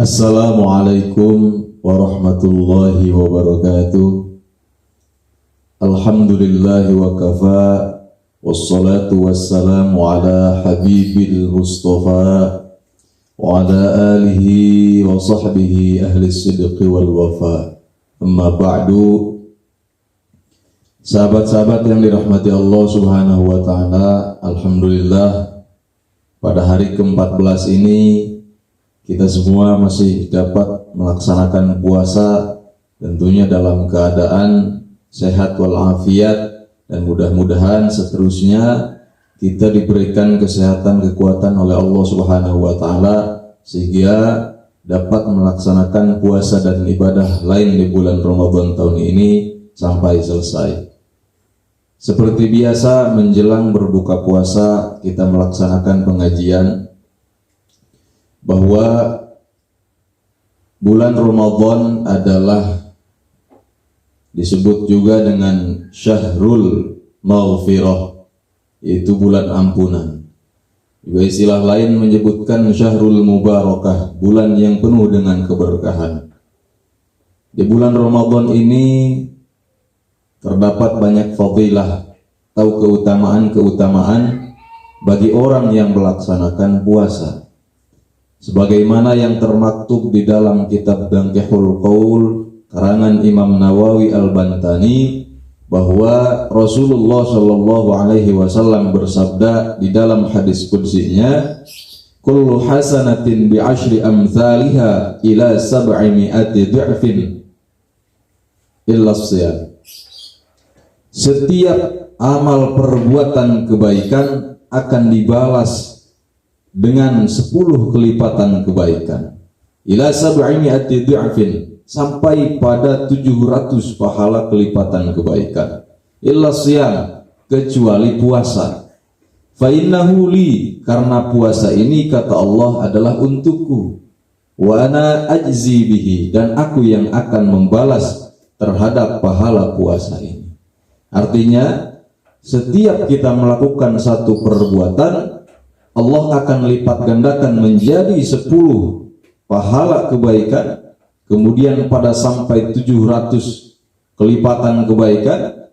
Assalamualaikum warahmatullahi wabarakatuh. Alhamdulillahi wa kafa, wassalatu wassalamu ala habibil mustafa wa ala alihi wa sahbihi ahli sidqi wal wafa. Amma ba'du. Sahabat-sahabat yang dirahmati Allah subhanahu wa ta'ala, alhamdulillah pada hari ke-14 ini kita semua masih dapat melaksanakan puasa, tentunya dalam keadaan sehat walafiat, dan mudah-mudahan seterusnya kita diberikan kesehatan, kekuatan oleh Allah Subhanahu wa taala sehingga dapat melaksanakan puasa dan ibadah lain di bulan Ramadan tahun ini sampai selesai. Seperti biasa menjelang berbuka puasa kita melaksanakan pengajian bahwa bulan Ramadan adalah disebut juga dengan Syahrul Maghfirah, yaitu bulan ampunan. Juga istilah lain menyebutkan Syahrul Mubarakah, bulan yang penuh dengan keberkahan. Di bulan Ramadan ini terdapat banyak fadilah atau keutamaan-keutamaan bagi orang yang melaksanakan puasa. Sebagaimana yang termaktub di dalam kitab Bangkihul Qaul karangan Imam Nawawi Al-Bantani, bahwa Rasulullah Shallallahu Alaihi Wasallam bersabda di dalam hadis qudsinya, kullu hasanatin bi ashri amthaliha ila sab'imi'ati du'fin illa siyam. Setiap amal perbuatan kebaikan akan dibalas dengan 10 kelipatan kebaikan, ila sab'imi'ati du'afin, sampai pada 700 pahala kelipatan kebaikan, illa siyam, kecuali puasa. Fa innahu li, karena puasa ini kata Allah adalah untukku, wa ana ajzi bihi, dan aku yang akan membalas terhadap pahala puasa ini. Artinya setiap kita melakukan satu perbuatan, Allah akan lipat gandakan menjadi 10 pahala kebaikan, kemudian pada sampai 700 kelipatan kebaikan.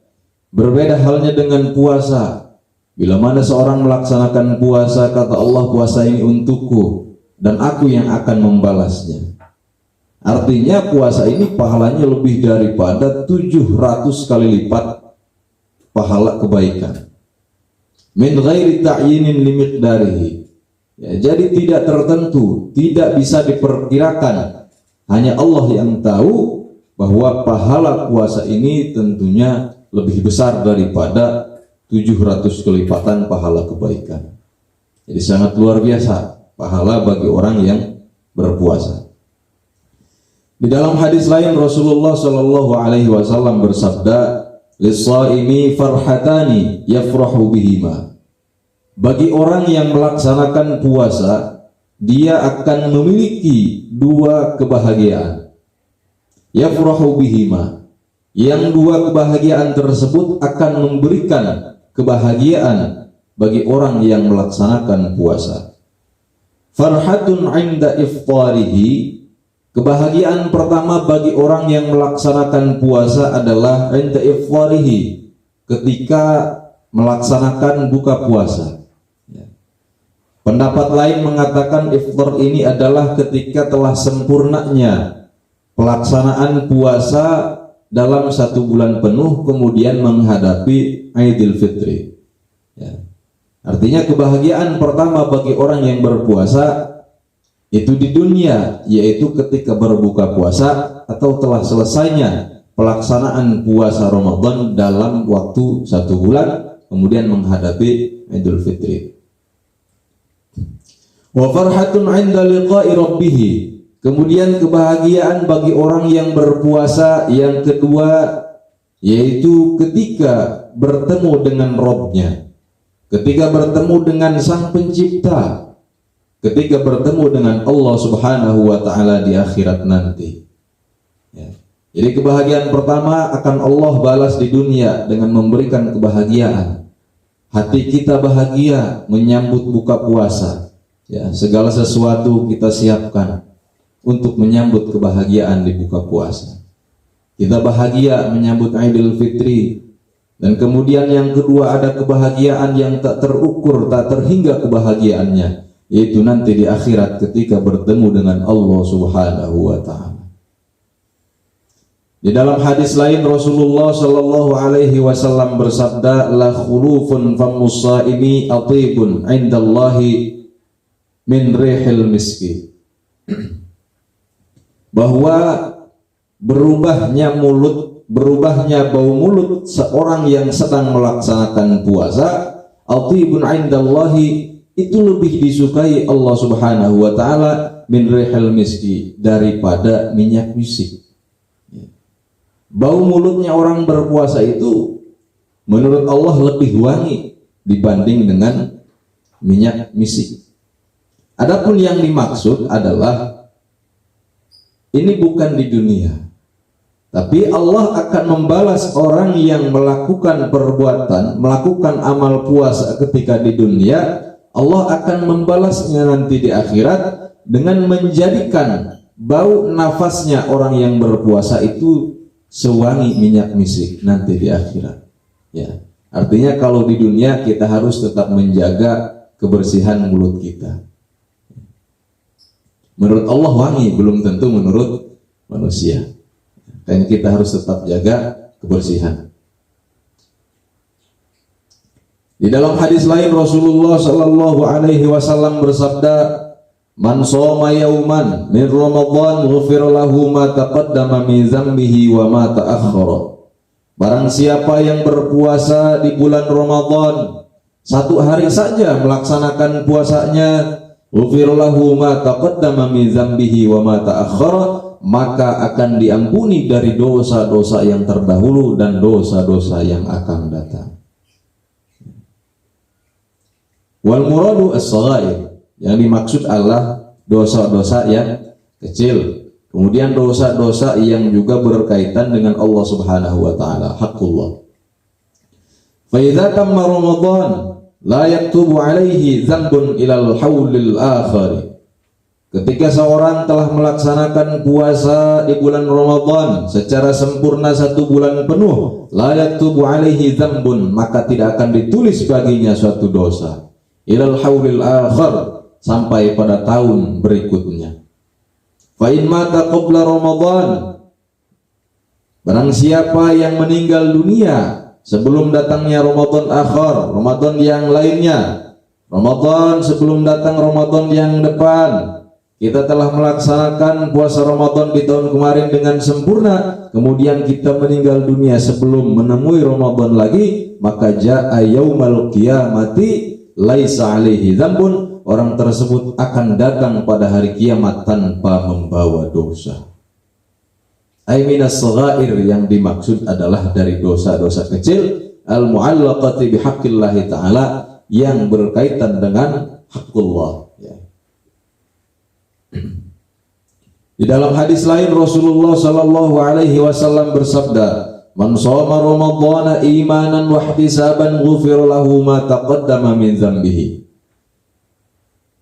Berbeda halnya dengan puasa. Bila mana seorang melaksanakan puasa, kata Allah, puasa ini untukku dan aku yang akan membalasnya. Artinya puasa ini pahalanya lebih daripada 700 kali lipat pahala kebaikan. Min ghairi ta'yinin limiqdarihi, ya, jadi tidak tertentu, tidak bisa diperkirakan. Hanya Allah yang tahu bahwa pahala puasa ini tentunya lebih besar daripada 700 kelipatan pahala kebaikan. Jadi sangat luar biasa pahala bagi orang yang berpuasa. Di dalam hadis lain Rasulullah Shallallahu Alaihi Wasallam bersabda, lis-shaimi farhatani yafrahu bihima. Bagi orang yang melaksanakan puasa, dia akan memiliki 2 kebahagiaan. Yafrahu bihima, yang 2 kebahagiaan tersebut akan memberikan kebahagiaan bagi orang yang melaksanakan puasa. Farhatun 'inda iftarihi, kebahagiaan pertama bagi orang yang melaksanakan puasa adalah 'inda iftarihi, ketika melaksanakan buka puasa. Pendapat lain mengatakan iftar ini adalah ketika telah sempurnanya pelaksanaan puasa dalam 1 bulan penuh, kemudian menghadapi Idul Fitri. Ya. Artinya kebahagiaan pertama bagi orang yang berpuasa itu di dunia, yaitu ketika berbuka puasa atau telah selesainya pelaksanaan puasa Ramadan dalam waktu 1 bulan, kemudian menghadapi Idul Fitri. Wa farhatun 'inda liqa'i rabbih, kemudian kebahagiaan bagi orang yang berpuasa yang kedua yaitu ketika bertemu dengan Rabb-nya, ketika bertemu dengan Sang Pencipta, ketika bertemu dengan Allah Subhanahu wa taala di akhirat nanti. Ya. Jadi kebahagiaan pertama akan Allah balas di dunia dengan memberikan kebahagiaan. Hati kita bahagia menyambut buka puasa. Ya, segala sesuatu kita siapkan. untuk menyambut kebahagiaan di buka puasa. Kita bahagia menyambut Idul Fitri, dan kemudian yang kedua ada kebahagiaan yang tak terukur, tak terhingga kebahagiaannya, yaitu nanti di akhirat ketika bertemu dengan Allah Subhanahu wa taala. Di dalam hadis lain Rasulullah sallallahu alaihi wasallam bersabda, la khulufun fammus shaimi atibun indallahi min rihil miski. Bahwa berubahnya bau mulut seorang yang sedang melaksanakan puasa, atibun indallahi, itu lebih disukai Allah Subhanahu wa taala min rihil miski, daripada minyak misik. Bau mulutnya orang berpuasa itu menurut Allah lebih wangi dibanding dengan minyak misik. Adapun yang dimaksud adalah ini bukan di dunia, tapi Allah akan membalas orang yang melakukan perbuatan, melakukan amal puasa ketika di dunia. Allah akan membalasnya nanti di akhirat dengan menjadikan bau nafasnya orang yang berpuasa itu sewangi minyak misik nanti di akhirat. Ya, artinya kalau di dunia kita harus tetap menjaga kebersihan mulut kita. Menurut Allah wangi, belum tentu menurut manusia. Dan kita harus tetap jaga kebersihan. Di dalam hadis lain Rasulullah sallallahu alaihi wasallam bersabda, man shoma yauman min Ramadan ghufira lahu ma taqaddama min dzambihi wa ma ta'akhkhara. Barang siapa yang berpuasa di bulan Ramadan, satu hari saja melaksanakan puasanya, ghufira lahu ma taqaddama min dzambihi wa ma ta'akhkhara, maka akan diampuni dari dosa-dosa yang terdahulu dan dosa-dosa yang akan datang. Wal muradu as-saghair, yang dimaksud adalah dosa-dosa yang kecil, kemudian dosa-dosa yang juga berkaitan dengan Allah Subhanahu wa taala, haqqullah. Fa idza tamma Ramadan la yaktubu alaihi dzambun ilal haulil akhir. Ketika seorang telah melaksanakan puasa di bulan Ramadan secara sempurna 1 bulan penuh, la yaktubu alaihi dzambun, maka tidak akan ditulis baginya suatu dosa ilal haulil akhir, sampai pada tahun berikutnya. Fa in mata qabla Ramadan, barang siapa yang meninggal dunia sebelum datangnya Ramadan akhir, Ramadan yang lainnya, Ramadan sebelum datang Ramadan yang depan, kita telah melaksanakan puasa Ramadan di tahun kemarin dengan sempurna, kemudian kita meninggal dunia sebelum menemui Ramadan lagi, maka jaa yaumal qiyamati laisa alaihi dzambun, orang tersebut akan datang pada hari kiamat tanpa membawa dosa. Ai minas saghair, yang dimaksud adalah dari dosa-dosa kecil, al mu'allaqati bihaqqillahi ta'ala, yang berkaitan dengan haqqullah, ya. Di dalam hadis lain Rasulullah sallallahu alaihi wasallam bersabda, man shoma ramadhana imanan wa ihtisaban ghufira lahu ma taqaddama min dzambihi.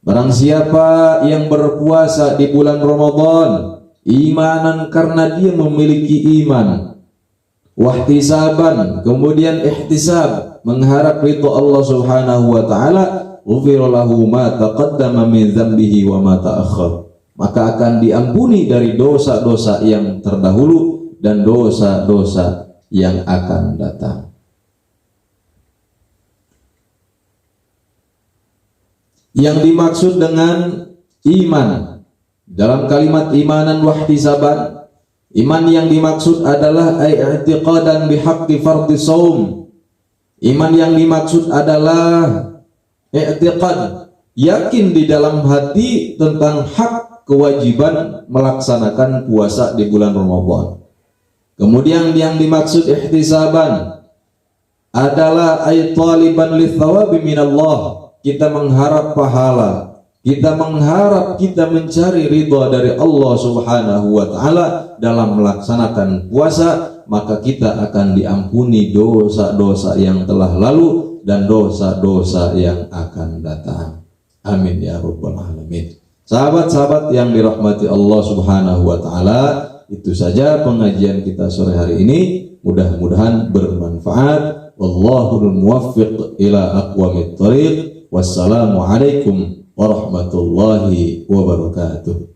Barang siapa yang berpuasa di bulan Ramadan imanan, karena dia memiliki iman, wahtisaban, kemudian ihtisab, mengharap ridha Allah Subhanahu wa taala, ghufira lahu ma taqaddama min dzambihi wa ma ta'akhkhar, maka akan diampuni dari dosa-dosa yang terdahulu dan dosa-dosa yang akan datang. Yang dimaksud dengan iman dalam kalimat imanan wahtisaban, iman yang dimaksud adalah i'tiqadan bihaqqi fardhi shaum. Iman yang dimaksud adalah i'tiqad, yakin di dalam hati tentang hak kewajiban melaksanakan puasa di bulan Ramadan. Kemudian yang dimaksud ihtisaban adalah ay taliban lithawabi minallah, kita mengharap pahala, kita mengharap, kita mencari ridha dari Allah Subhanahu wa taala dalam melaksanakan puasa, maka kita akan diampuni dosa-dosa yang telah lalu dan dosa-dosa yang akan datang. Amin ya rabbal alamin. Sahabat-sahabat yang dirahmati Allah Subhanahu wa taala, itu saja pengajian kita sore hari ini. Mudah-mudahan bermanfaat. Wallahul muwaffiq ila aqwamit thoriq. Wassalamualaikum warahmatullahi wabarakatuh.